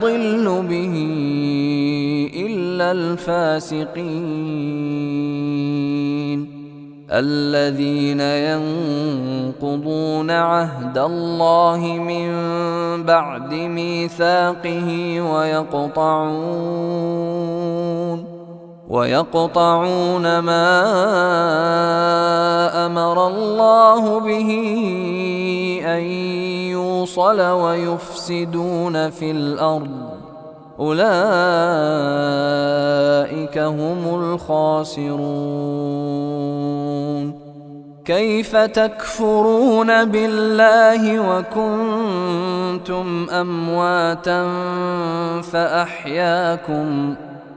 يضل به إلا الفاسقين الذين ينقضون عهد الله من بعد ميثاقه ويقطعون ما أمر الله به أن يوصل ويفسدون في الأرض أولئك هم الخاسرون. كيف تكفرون بالله وكنتم أمواتا فأحياكم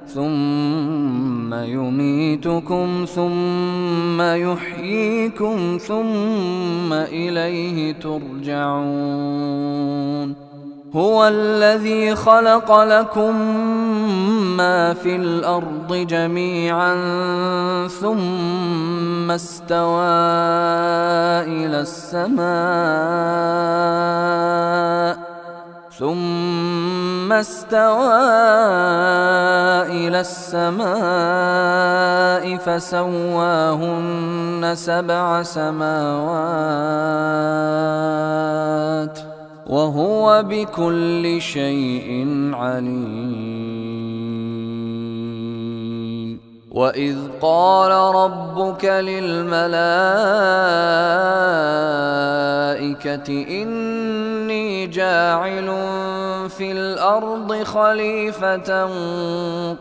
ثم يميتكم ثم يحييكم ثم إليه ترجعون. هو الذي خلق لكم ما في الأرض جميعا ثم استوى إلى السماء فسواهن 7 سماوات وهو بكل شيء عليم. وإذ قال ربك للملائكة إني جاعل في الأرض خليفة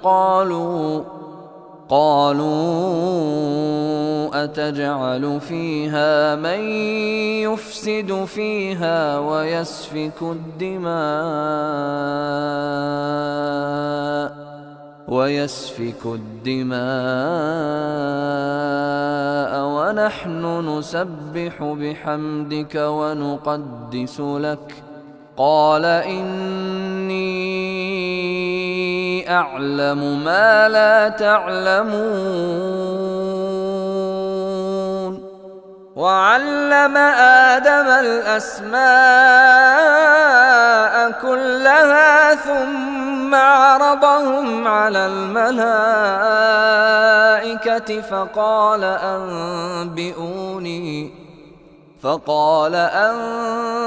قالوا أتجعل فيها من يفسد فيها ويسفك الدماء ونحن نسبح بحمدك ونقدس لك قال إني أعلم ما لا تعلمون. وعلم آدم الأسماء كلها ثم عرضهم على الملائكة فقال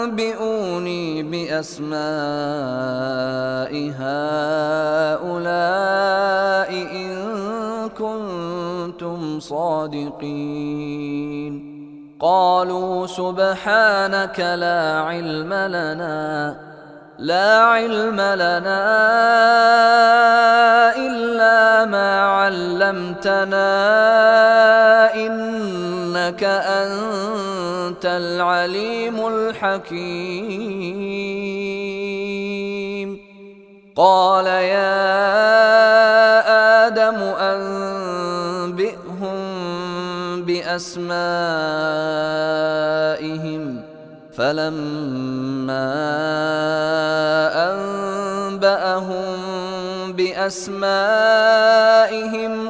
أنبئوني بأسماء هؤلاء إن كنتم صادقين. قالوا سبحانك لا علم لنا إلا ما علمتنا إنك أنت العليم الحكيم. قال يا آدم أنبئهم بأسمائهم فلما أنبأهم بأسمائهم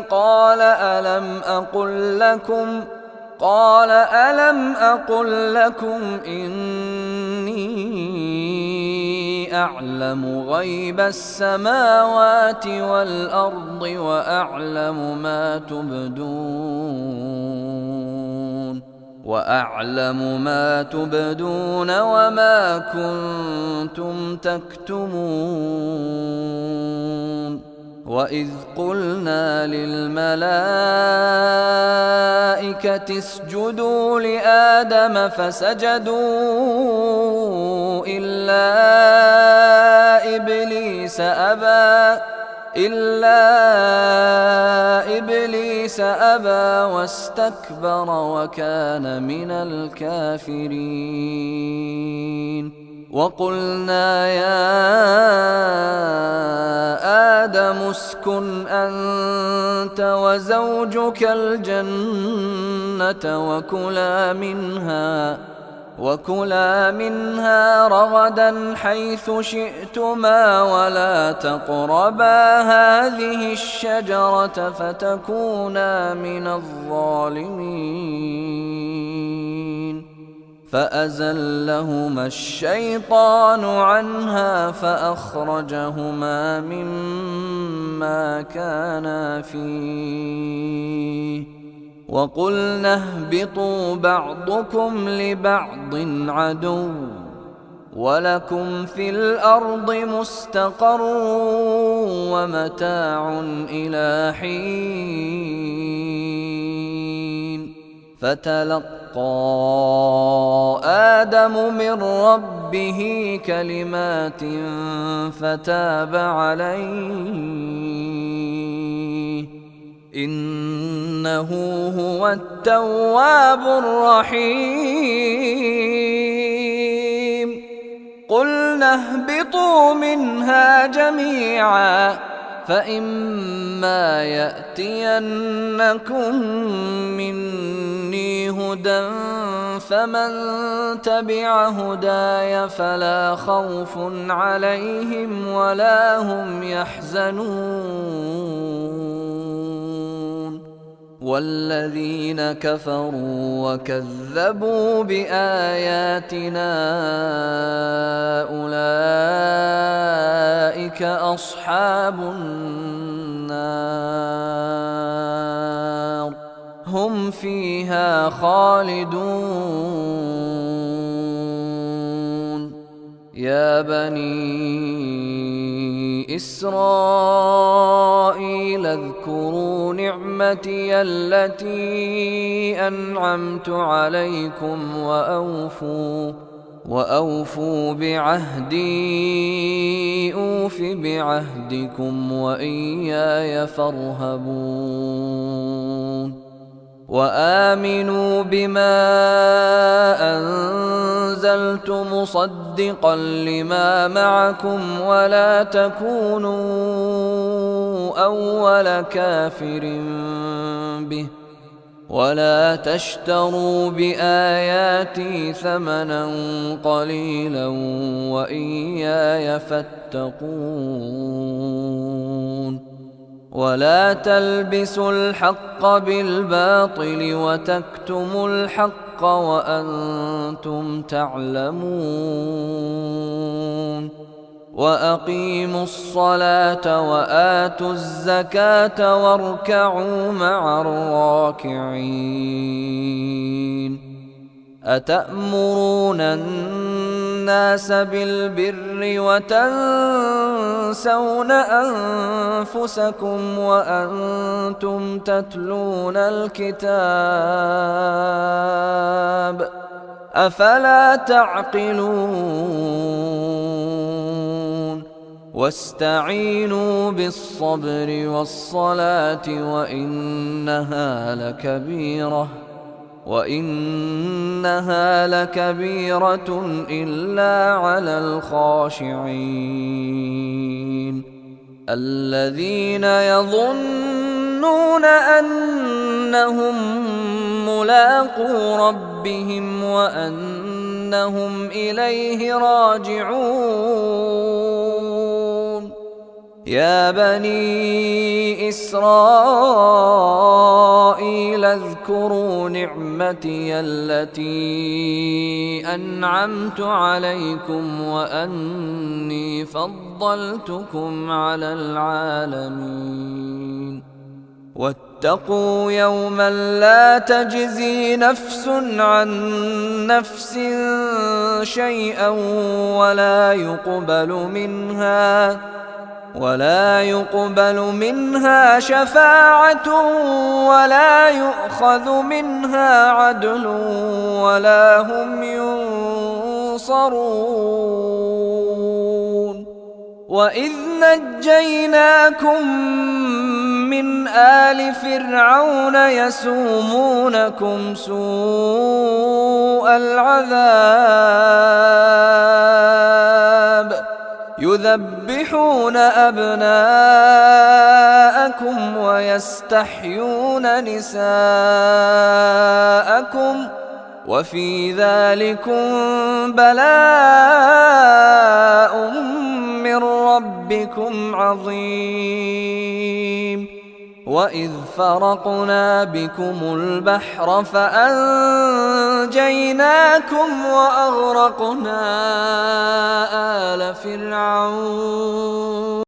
قال ألم أقل لكم إني أعلم غيب السماوات والأرض وأعلم ما تبدون وما كنتم تكتمون. وإذ قلنا للملائكة اسجدوا لآدم فسجدوا إلا إبليس أبى واستكبر وكان من الكافرين. وقلنا يا آدم اسكن أنت وزوجك الجنة وكلا منها رغدا حيث شئتما ولا تقربا هذه الشجرة فتكونا من الظالمين. فأزلهما الشيطان عنها فأخرجهما مما كانا فيه وقلنا اهبطوا بعضكم لبعض عدو ولكم في الأرض مستقر ومتاع إلى حين فتلقى آدم من ربه كلمات فتاب عليه إنه هو التواب الرحيم قلنا اهبطوا منها جميعا فإما يأتينكم مني هدى فمن تبع هداي فلا خوف عليهم ولا هم يحزنون والذين كفروا وكذبوا بآياتنا أولئك أصحاب النار هم فيها خالدون يا بني إسرائيل اذكروا نعمتي التي أنعمت عليكم وأوفوا بعهدي أوف بعهدكم وإياي فارهبون وآمنوا بما أنزلت مصدقا لما معكم ولا تكونوا أول كافر به ولا تشتروا بآياتي ثمنا قليلا وإياي فاتقون ولا تلبسوا الحق بالباطل وتكتموا الحق وأنتم تعلمون وأقيموا الصلاة وآتوا الزكاة واركعوا مع الراكعين أتأمرون الناس بالبر وتنسون أنفسكم وأنتم تتلون الكتاب أفلا تعقلون واستعينوا بالصبر والصلاة وإنها لكبيرة إلا على الخاشعين الذين يظنون أنهم ملاقو ربهم وأنهم إليه راجعون يا بني إسرائيل اذكروا نعمتي التي أنعمت عليكم وأني فضلتكم على العالمين واتقوا يوما لا تجزي نفس عن نفس شيئا ولا يقبل منها شفاعة ولا يؤخذ منها عدل ولا هم ينصرون وإذ نجيناكم من آل فرعون يسومونكم سوء العذاب يذبحون أبناءكم ويستحيون نساءكم وفي ذلكم بلاء من ربكم عظيم وإذ فرقنا بكم البحر فأنجيناكم وأغرقنا آل فرعون